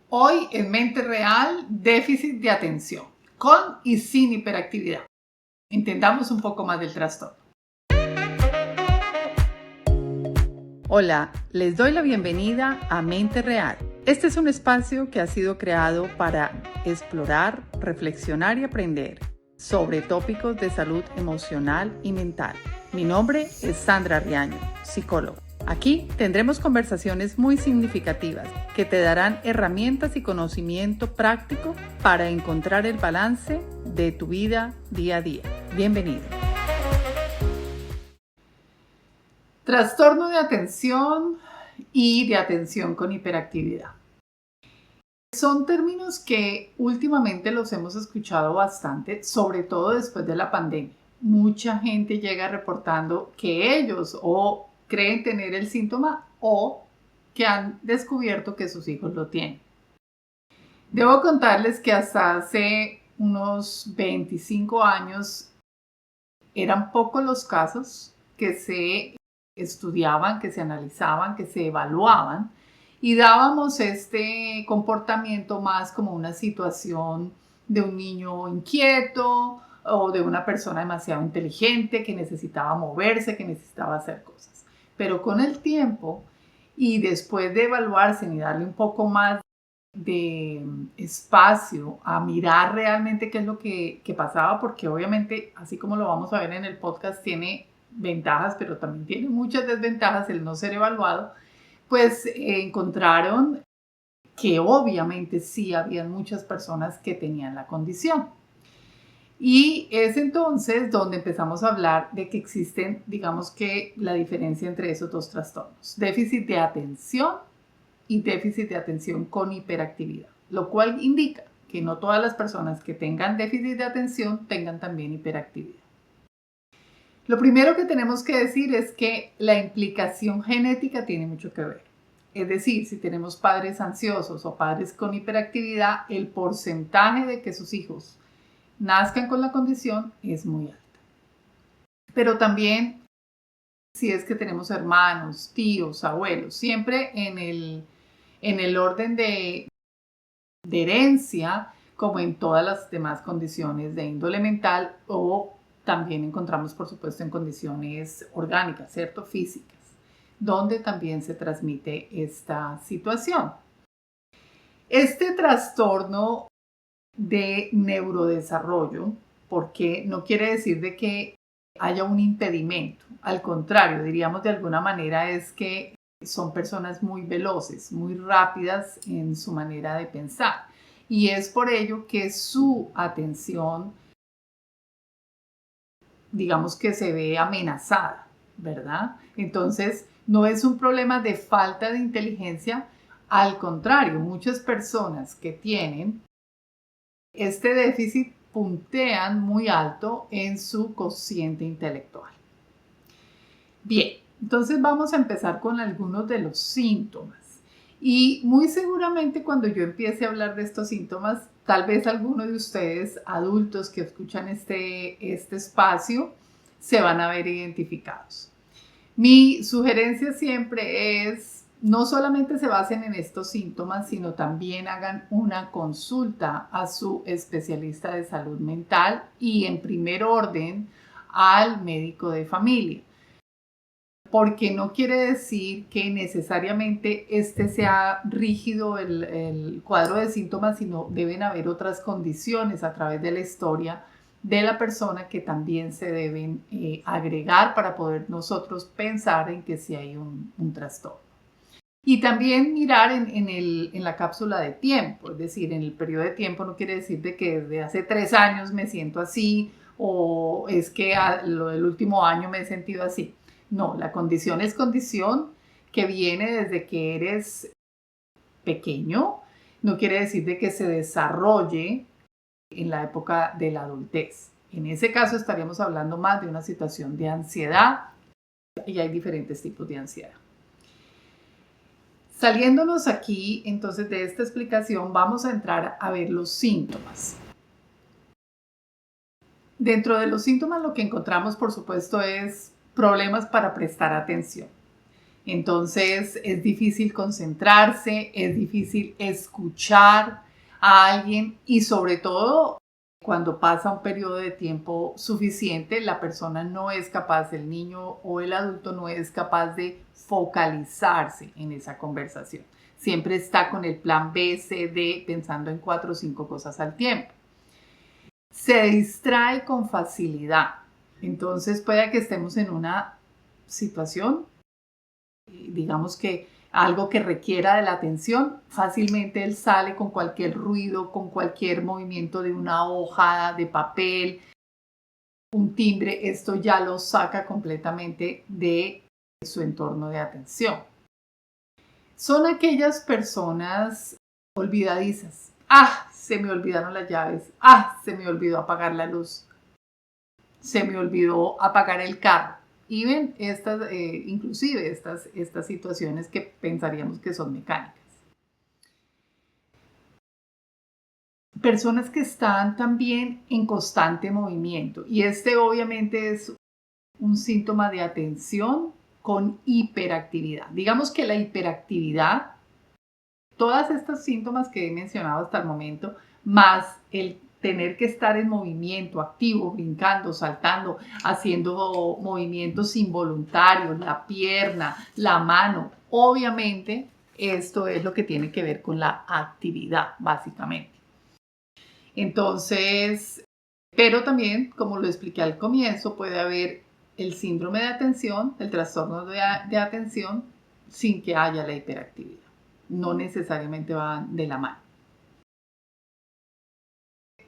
Hoy en Mente Real, déficit de atención, con y sin hiperactividad. Entendamos un poco más del trastorno. Hola, les doy la bienvenida a Mente Real. Este es un espacio que ha sido creado para explorar, reflexionar y aprender sobre tópicos de salud emocional y mental. Mi nombre es Sandra Riaño, psicóloga. Aquí tendremos conversaciones muy significativas que te darán herramientas y conocimiento práctico para encontrar el balance de tu vida día a día. Bienvenido. Trastorno de atención y de atención con hiperactividad. Son términos que últimamente los hemos escuchado bastante, sobre todo después de la pandemia. Mucha gente llega reportando que ellos o creen tener el síntoma o que han descubierto que sus hijos lo tienen. Debo contarles que hasta hace unos 25 años eran pocos los casos que se estudiaban, que se analizaban, que se evaluaban y dábamos este comportamiento más como una situación de un niño inquieto o de una persona demasiado inteligente que necesitaba moverse, que necesitaba hacer cosas. Pero con el tiempo y después de evaluarse y darle un poco más de espacio a mirar realmente qué es lo que pasaba, porque obviamente, así como lo vamos a ver en el podcast, tiene ventajas, pero también tiene muchas desventajas el no ser evaluado, pues encontraron que obviamente sí habían muchas personas que tenían la condición. Y es entonces donde empezamos a hablar de que existen, digamos que la diferencia entre esos dos trastornos, déficit de atención y déficit de atención con hiperactividad, lo cual indica que no todas las personas que tengan déficit de atención tengan también hiperactividad. Lo primero que tenemos que decir es que la implicación genética tiene mucho que ver. Es decir, si tenemos padres ansiosos o padres con hiperactividad, el porcentaje de que sus hijos nazcan con la condición es muy alto. Pero también si es que tenemos hermanos, tíos, abuelos, siempre en el orden de herencia, como en todas las demás condiciones de índole mental, o también encontramos, por supuesto, en condiciones orgánicas, ¿cierto? Físicas, donde también se transmite esta situación. Este trastorno de neurodesarrollo, porque no quiere decir de que haya un impedimento, al contrario, diríamos de alguna manera es que son personas muy veloces, muy rápidas en su manera de pensar. Y es por ello que su atención, digamos que se ve amenazada, ¿verdad? Entonces, no es un problema de falta de inteligencia, al contrario, muchas personas que tienen este déficit puntean muy alto en su cociente intelectual. Bien, entonces vamos a empezar con algunos de los síntomas. Y muy seguramente cuando yo empiece a hablar de estos síntomas, tal vez algunos de ustedes, adultos que escuchan este espacio, se van a ver identificados. Mi sugerencia siempre es, no solamente se basen en estos síntomas, sino también hagan una consulta a su especialista de salud mental y en primer orden al médico de familia. Porque no quiere decir que necesariamente este sea rígido el cuadro de síntomas, sino deben haber otras condiciones a través de la historia de la persona que también se deben agregar para poder nosotros pensar en que sí hay un trastorno. Y también mirar en la cápsula de tiempo, es decir, en el periodo de tiempo no quiere decir de que desde hace 3 años me siento así o es que lo del último año me he sentido así. No, la condición es condición que viene desde que eres pequeño, no quiere decir de que se desarrolle en la época de la adultez. En ese caso estaríamos hablando más de una situación de ansiedad y hay diferentes tipos de ansiedad. Saliéndonos aquí entonces de esta explicación, vamos a entrar a ver los síntomas. Dentro de los síntomas lo que encontramos, por supuesto, es problemas para prestar atención. Entonces es difícil concentrarse, es difícil escuchar a alguien y sobre todo cuando pasa un periodo de tiempo suficiente, la persona no es capaz, el niño o el adulto no es capaz de focalizarse en esa conversación. Siempre está con el plan B, C, D, pensando en 4 o 5 cosas al tiempo. Se distrae con facilidad. Entonces puede que estemos en una situación, digamos que algo que requiera de la atención, fácilmente él sale con cualquier ruido, con cualquier movimiento de una hoja de papel, un timbre, esto ya lo saca completamente de su entorno de atención. Son aquellas personas olvidadizas. Ah, se me olvidaron las llaves. Ah, se me olvidó apagar la luz. Se me olvidó apagar el carro. Y ven inclusive estas situaciones que pensaríamos que son mecánicas. Personas que están también en constante movimiento. Y este obviamente es un síntoma de atención con hiperactividad. Digamos que la hiperactividad, todas estos síntomas que he mencionado hasta el momento, más el tener que estar en movimiento, activo, brincando, saltando, haciendo movimientos involuntarios, la pierna, la mano, obviamente esto es lo que tiene que ver con la actividad, básicamente. Entonces, pero también, como lo expliqué al comienzo, puede haber el síndrome de atención, el trastorno de atención, sin que haya la hiperactividad. No necesariamente van de la mano.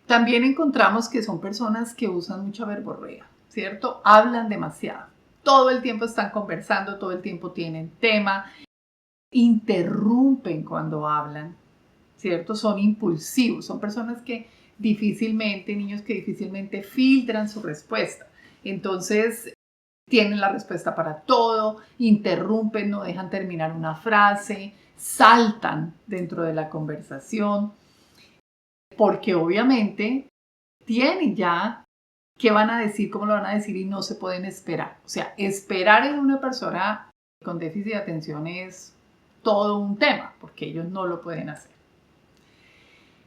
También encontramos que son personas que usan mucha verborrea, ¿cierto? Hablan demasiado. Todo el tiempo están conversando, todo el tiempo tienen tema, interrumpen cuando hablan, ¿cierto? Son impulsivos, son personas que niños que difícilmente filtran su respuesta. Entonces, tienen la respuesta para todo, interrumpen, no dejan terminar una frase, saltan dentro de la conversación, porque obviamente tienen ya qué van a decir, cómo lo van a decir y no se pueden esperar. O sea, esperar en una persona con déficit de atención es todo un tema, porque ellos no lo pueden hacer.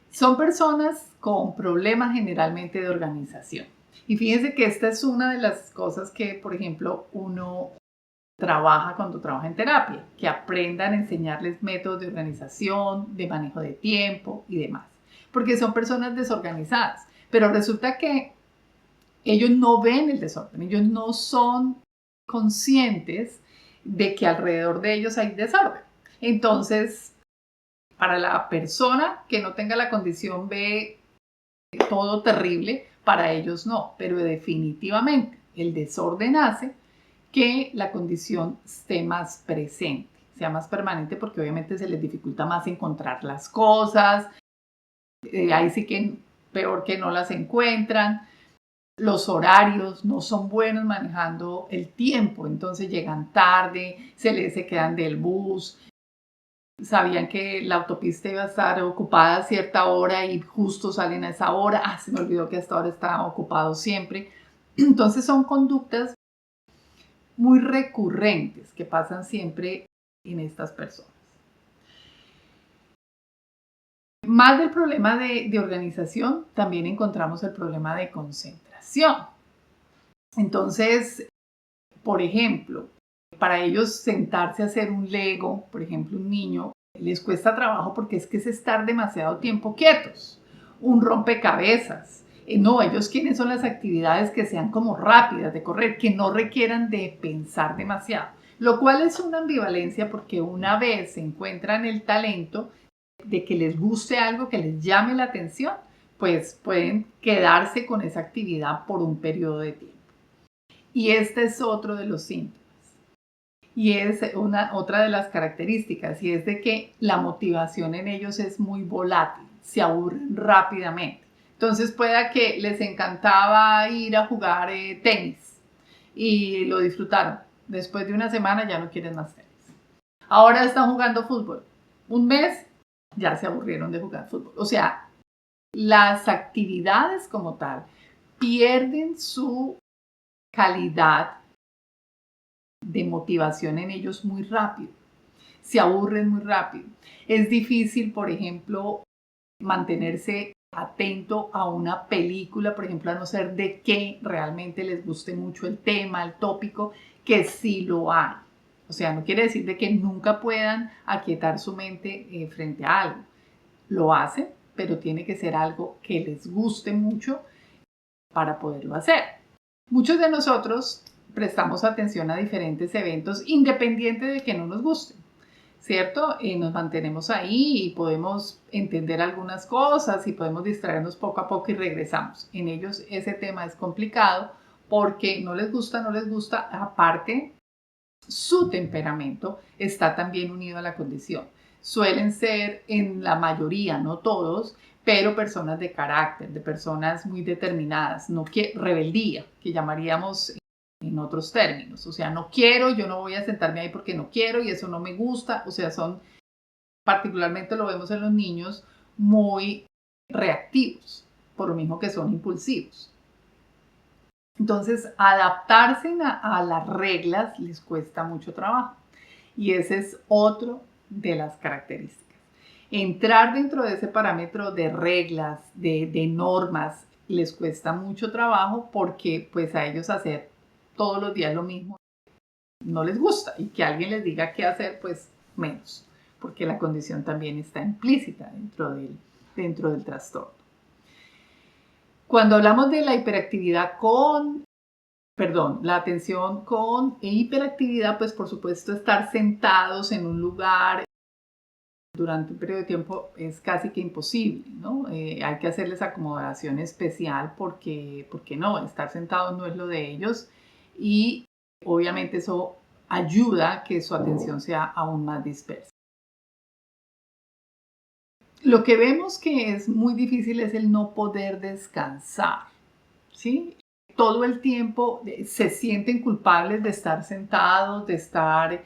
Son personas con problemas generalmente de organización. Y fíjense que esta es una de las cosas que, por ejemplo, uno trabaja cuando trabaja en terapia, que aprendan a enseñarles métodos de organización, de manejo de tiempo y demás. Porque son personas desorganizadas. Pero resulta que ellos no ven el desorden, ellos no son conscientes de que alrededor de ellos hay desorden. Entonces, para la persona que no tenga la condición ve todo terrible, para ellos no, pero definitivamente el desorden hace que la condición esté más presente, sea más permanente, porque obviamente se les dificulta más encontrar las cosas, ahí sí que peor que no las encuentran. Los horarios no son buenos manejando el tiempo, entonces llegan tarde, se quedan del bus, sabían que la autopista iba a estar ocupada a cierta hora y justo salen a esa hora, se me olvidó que hasta ahora está ocupado siempre. Entonces son conductas muy recurrentes que pasan siempre en estas personas. Más del problema de organización, también encontramos el problema de concentración. Entonces, por ejemplo, para ellos sentarse a hacer un Lego, por ejemplo, un niño, les cuesta trabajo porque es que es estar demasiado tiempo quietos. Un rompecabezas. No, ellos quieren son las actividades que sean como rápidas de correr, que no requieran de pensar demasiado. Lo cual es una ambivalencia porque una vez se encuentran el talento de que les guste algo, que les llame la atención, pues pueden quedarse con esa actividad por un periodo de tiempo. Y este es otro de los síntomas. Y es otra de las características, y es de que la motivación en ellos es muy volátil, se aburren rápidamente. Entonces pueda que les encantaba ir a jugar tenis y lo disfrutaron. Después de una semana ya no quieren más tenis. Ahora están jugando fútbol. Un mes ya se aburrieron de jugar fútbol. O sea, las actividades como tal pierden su calidad de motivación en ellos muy rápido, se aburren muy rápido. Es difícil, por ejemplo, mantenerse atento a una película, por ejemplo, a no ser de que realmente les guste mucho el tema, el tópico, que sí lo hay. O sea, no quiere decir de que nunca puedan aquietar su mente frente a algo. Lo hacen, pero tiene que ser algo que les guste mucho para poderlo hacer. Muchos de nosotros prestamos atención a diferentes eventos independiente de que no nos gusten, ¿cierto? Nos mantenemos ahí y podemos entender algunas cosas y podemos distraernos poco a poco y regresamos. En ellos ese tema es complicado porque no les gusta, aparte su temperamento está también unido a la condición. Suelen ser en la mayoría, no todos, pero personas de carácter, de personas muy determinadas, no que rebeldía, que llamaríamos en otros términos. O sea, no quiero, yo no voy a sentarme ahí porque no quiero y eso no me gusta. O sea, son, particularmente lo vemos en los niños, muy reactivos, por lo mismo que son impulsivos. Entonces, adaptarse a las reglas les cuesta mucho trabajo. Y ese es otro de las características. Entrar dentro de ese parámetro de reglas, de normas, les cuesta mucho trabajo porque pues a ellos hacer todos los días lo mismo no les gusta y que alguien les diga qué hacer pues menos, porque la condición también está implícita dentro del trastorno. Cuando hablamos de la hiperactividad la atención con hiperactividad, pues por supuesto estar sentados en un lugar durante un periodo de tiempo es casi que imposible, ¿no? Hay que hacerles acomodación especial porque no, estar sentados no es lo de ellos y obviamente eso ayuda a que su atención sea aún más dispersa. Lo que vemos que es muy difícil es el no poder descansar, ¿sí? Todo el tiempo se sienten culpables de estar sentados, de estar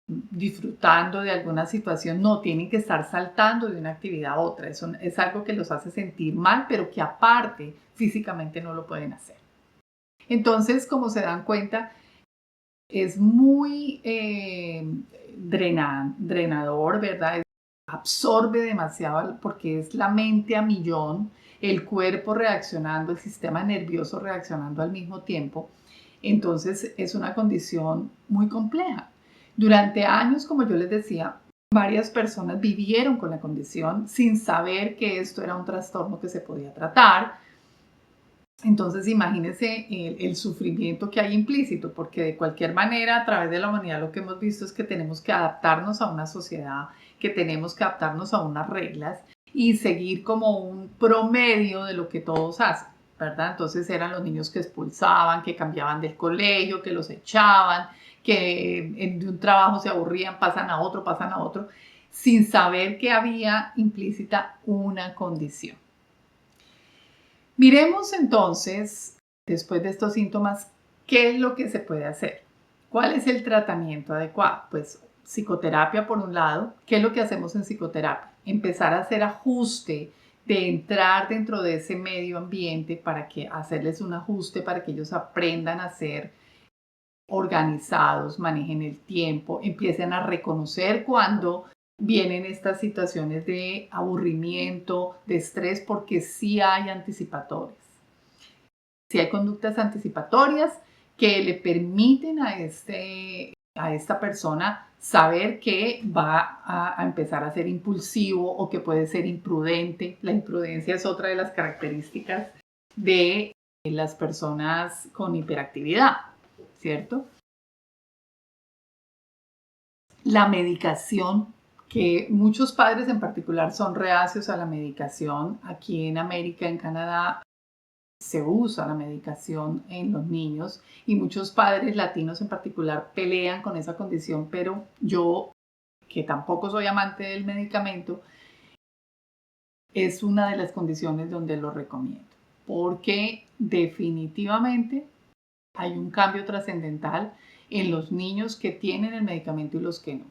disfrutando de alguna situación, no, tienen que estar saltando de una actividad a otra. Eso es algo que los hace sentir mal, pero que aparte físicamente no lo pueden hacer. Entonces, como se dan cuenta, es muy drenador, ¿verdad? Absorbe demasiado porque es la mente a millón, el cuerpo reaccionando, el sistema nervioso reaccionando al mismo tiempo. Entonces es una condición muy compleja. Durante años, como yo les decía, varias personas vivieron con la condición sin saber que esto era un trastorno que se podía tratar. Entonces imagínense el sufrimiento que hay implícito, porque de cualquier manera a través de la humanidad lo que hemos visto es que tenemos que adaptarnos a una sociedad, que tenemos que adaptarnos a unas reglas y seguir como un promedio de lo que todos hacen, ¿verdad? Entonces eran los niños que expulsaban, que cambiaban del colegio, que los echaban, que de un trabajo se aburrían, pasan a otro, sin saber que había implícita una condición. Miremos entonces, después de estos síntomas, qué es lo que se puede hacer. ¿Cuál es el tratamiento adecuado? Pues psicoterapia por un lado. ¿Qué es lo que hacemos en psicoterapia? Empezar a hacer ajuste, de entrar dentro de ese medio ambiente para que hacerles un ajuste para que ellos aprendan a ser organizados, manejen el tiempo, empiecen a reconocer cuando vienen estas situaciones de aburrimiento, de estrés, porque sí hay anticipatorias. Sí hay conductas anticipatorias que le permiten a esta persona saber que va a empezar a ser impulsivo o que puede ser imprudente. La imprudencia es otra de las características de las personas con hiperactividad, ¿cierto? La medicación, que muchos padres en particular son reacios a la medicación. Aquí en América, en Canadá, se usa la medicación en los niños y muchos padres latinos en particular pelean con esa condición, pero yo, que tampoco soy amante del medicamento, es una de las condiciones donde lo recomiendo, porque definitivamente hay un cambio trascendental en los niños que tienen el medicamento y los que no.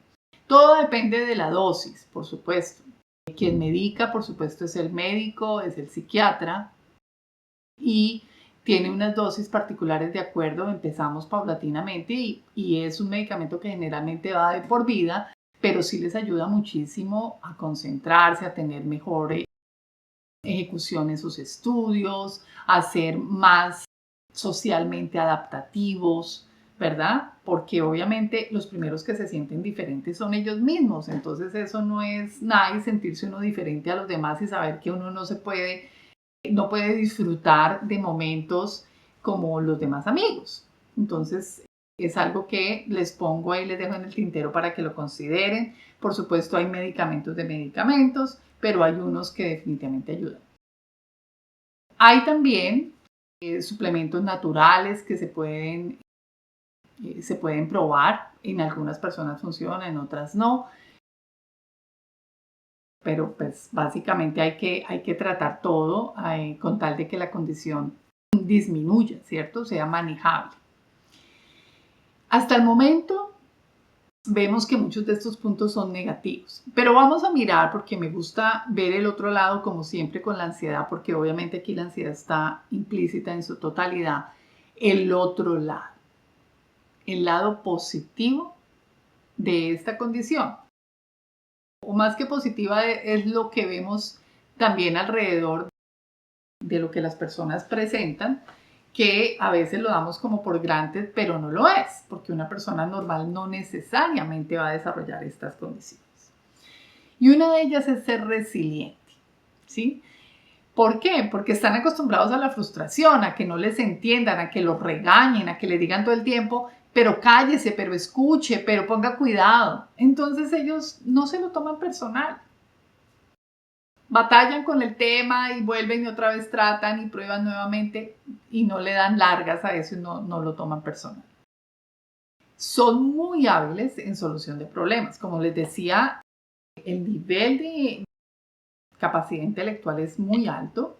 Todo depende de la dosis, por supuesto. Quien medica, por supuesto, es el médico, es el psiquiatra y tiene unas dosis particulares de acuerdo, empezamos paulatinamente y es un medicamento que generalmente va de por vida, pero sí les ayuda muchísimo a concentrarse, a tener mejor ejecución en sus estudios, a ser más socialmente adaptativos, ¿verdad? Porque obviamente los primeros que se sienten diferentes son ellos mismos, entonces eso no es nada y sentirse uno diferente a los demás y saber que uno no puede disfrutar de momentos como los demás amigos. Entonces es algo que les pongo ahí, les dejo en el tintero para que lo consideren. Por supuesto hay medicamentos de medicamentos, pero hay unos que definitivamente ayudan. Hay también suplementos naturales que se pueden probar. En algunas personas funcionan, en otras no. Pero pues básicamente hay que tratar todo con tal de que la condición disminuya, ¿cierto? Sea manejable. Hasta el momento vemos que muchos de estos puntos son negativos, pero vamos a mirar porque me gusta ver el otro lado como siempre con la ansiedad, porque obviamente aquí la ansiedad está implícita en su totalidad. El otro lado, el lado positivo de esta condición. O más que positiva es lo que vemos también alrededor de lo que las personas presentan, que a veces lo damos como por granted, pero no lo es, porque una persona normal no necesariamente va a desarrollar estas condiciones. Y una de ellas es ser resiliente, ¿sí? ¿Por qué? Porque están acostumbrados a la frustración, a que no les entiendan, a que los regañen, a que les digan todo el tiempo, pero cállese, pero escuche, pero ponga cuidado. Entonces ellos no se lo toman personal. Batallan con el tema y vuelven y otra vez tratan y prueban nuevamente y no le dan largas a eso y no lo toman personal. Son muy hábiles en solución de problemas. Como les decía, el nivel de capacidad intelectual es muy alto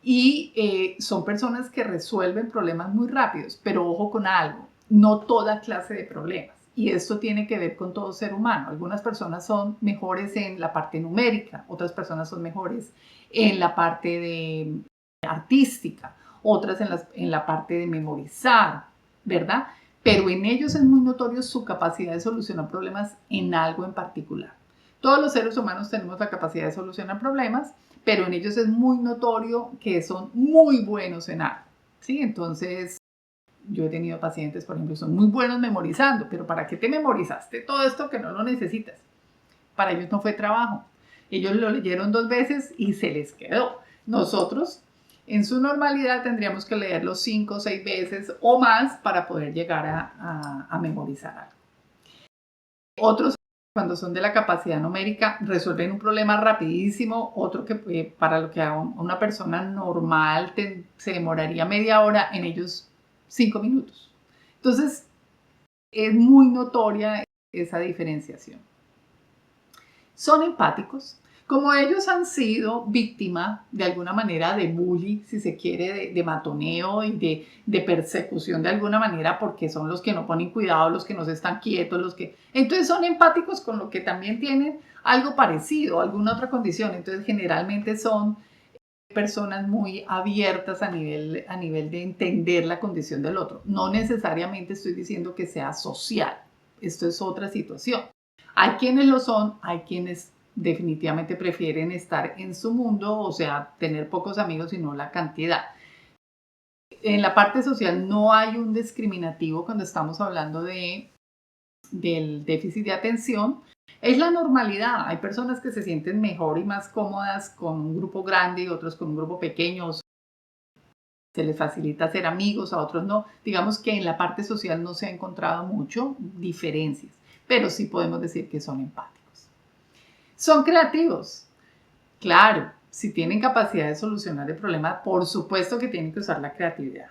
y son personas que resuelven problemas muy rápidos, pero ojo con algo, no toda clase de problemas. Y esto tiene que ver con todo ser humano. Algunas personas son mejores en la parte numérica, otras personas son mejores en la parte de artística, otras en la parte de memorizar, ¿verdad? Pero en ellos es muy notorio su capacidad de solucionar problemas en algo en particular. Todos los seres humanos tenemos la capacidad de solucionar problemas, pero en ellos es muy notorio que son muy buenos en algo, ¿sí? Entonces, yo he tenido pacientes, por ejemplo, son muy buenos memorizando, pero ¿para qué te memorizaste todo esto que no lo necesitas? Para ellos no fue trabajo. Ellos lo leyeron 2 veces y se les quedó. Nosotros, en su normalidad, tendríamos que leerlo 5 o 6 veces o más para poder llegar a memorizar algo. Otros, cuando son de la capacidad numérica, resuelven un problema rapidísimo, otro que para lo que a una persona normal se demoraría media hora, en ellos 5 minutos. Entonces, es muy notoria esa diferenciación. Son empáticos. Como ellos han sido víctima de alguna manera de bullying, si se quiere, de matoneo y de persecución de alguna manera, porque son los que no ponen cuidado, los que no se están quietos, entonces son empáticos con lo que también tienen algo parecido, alguna otra condición. Entonces generalmente son personas muy abiertas a nivel de entender la condición del otro. No necesariamente estoy diciendo que sea social. Esto es otra situación. Hay quienes lo son, hay quienes definitivamente prefieren estar en su mundo, o sea, tener pocos amigos y no la cantidad. En la parte social no hay un discriminativo cuando estamos hablando del déficit de atención. Es la normalidad. Hay personas que se sienten mejor y más cómodas con un grupo grande y otros con un grupo pequeño. Se les facilita hacer amigos, a otros no. Digamos que en la parte social no se ha encontrado mucho diferencias, pero sí podemos decir que son empáticos. Son creativos. Claro, si tienen capacidad de solucionar el problema, por supuesto que tienen que usar la creatividad.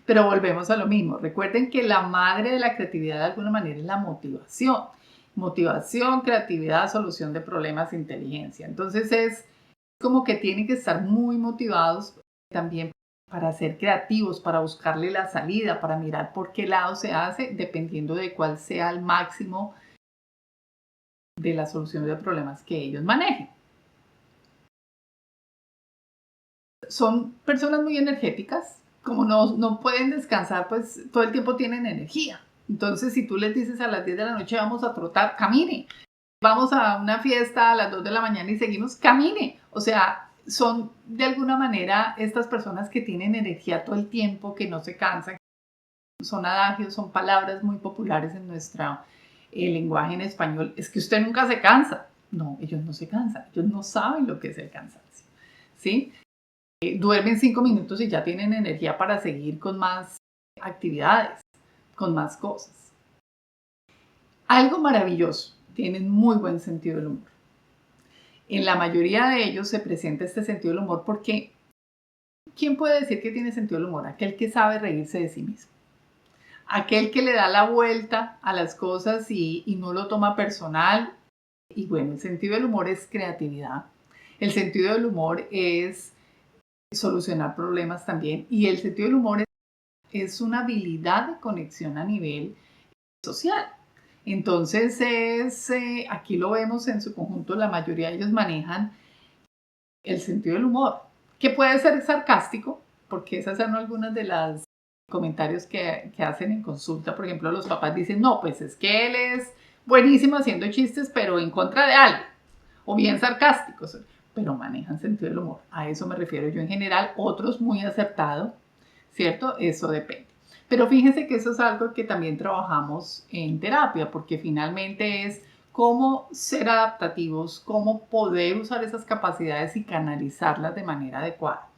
Pero volvemos a lo mismo. Recuerden que la madre de la creatividad de alguna manera es la motivación. Motivación, creatividad, solución de problemas, inteligencia. Entonces es como que tienen que estar muy motivados también para ser creativos, para buscarle la salida, para mirar por qué lado se hace, dependiendo de cuál sea el máximo de la solución de problemas que ellos manejen. Son personas muy energéticas, como no pueden descansar, pues todo el tiempo tienen energía. Entonces, si tú les dices a las 10 de la noche vamos a trotar, camine. Vamos a una fiesta a las 2 de la mañana y seguimos, camine. O sea, son de alguna manera estas personas que tienen energía todo el tiempo, que no se cansan. Son adagios, son palabras muy populares en nuestro lenguaje en español. Es que usted nunca se cansa. No, ellos no se cansan. Ellos no saben lo que es el cansancio. ¿Sí? Duermen 5 minutos y ya tienen energía para seguir con más actividades, con más cosas. Algo maravilloso, tienen muy buen sentido del humor. En la mayoría de ellos se presenta este sentido del humor porque ¿quién puede decir que tiene sentido del humor? Aquel que sabe reírse de sí mismo. Aquel que le da la vuelta a las cosas y no lo toma personal. Y bueno, el sentido del humor es creatividad. El sentido del humor es solucionar problemas también. Y el sentido del humor es una habilidad de conexión a nivel social. Entonces, aquí lo vemos en su conjunto, la mayoría de ellos manejan el sentido del humor, que puede ser sarcástico, porque esas son algunas de los comentarios que hacen en consulta. Por ejemplo, los papás dicen, no, pues es que él es buenísimo haciendo chistes, pero en contra de algo, o bien sarcásticos, pero manejan sentido del humor. A eso me refiero yo en general, otros muy acertado, ¿cierto? Eso depende. Pero fíjense que eso es algo que también trabajamos en terapia, porque finalmente es cómo ser adaptativos, cómo poder usar esas capacidades y canalizarlas de manera adecuada.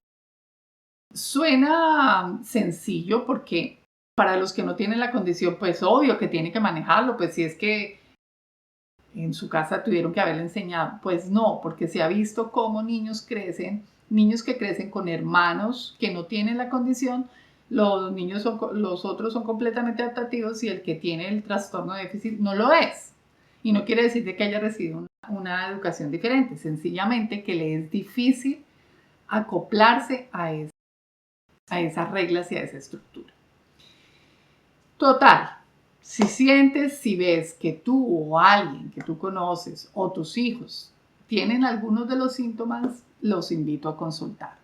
Suena sencillo porque para los que no tienen la condición, pues obvio que tienen que manejarlo, pues si es que en su casa tuvieron que haberle enseñado, pues no, porque se ha visto cómo niños que crecen con hermanos que no tienen la condición, los otros son completamente adaptativos y el que tiene el trastorno de déficit no lo es. Y no quiere decir que haya recibido una educación diferente, sencillamente que le es difícil acoplarse a esas reglas y a esa estructura. Total, si ves que tú o alguien que tú conoces o tus hijos tienen algunos de los síntomas, los invito a consultar.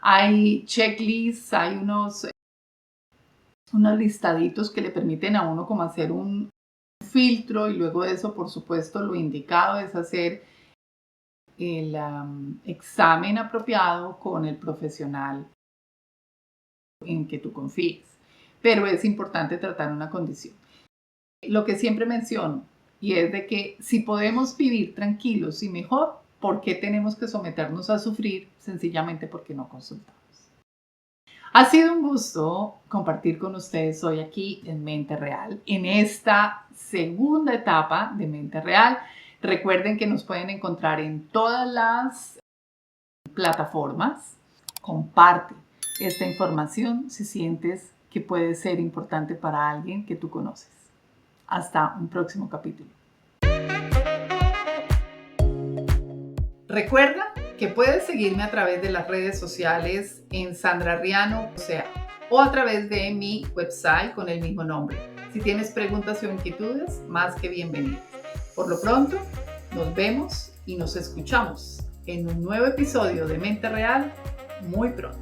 Hay checklists, hay unos listaditos que le permiten a uno como hacer un filtro y luego de eso, por supuesto, lo indicado es hacer el examen apropiado con el profesional en que tú confíes. Pero es importante tratar una condición. Lo que siempre menciono, y es de que si podemos vivir tranquilos y mejor, ¿por qué tenemos que someternos a sufrir? Sencillamente porque no consultamos. Ha sido un gusto compartir con ustedes hoy aquí en Mente Real, en esta segunda etapa de Mente Real. Recuerden que nos pueden encontrar en todas las plataformas. Comparte esta información si sientes que puede ser importante para alguien que tú conoces. Hasta un próximo capítulo. Recuerda que puedes seguirme a través de las redes sociales en Sandra Riano, o a través de mi website con el mismo nombre. Si tienes preguntas o inquietudes, más que bienvenidas. Por lo pronto, nos vemos y nos escuchamos en un nuevo episodio de Mente Real muy pronto.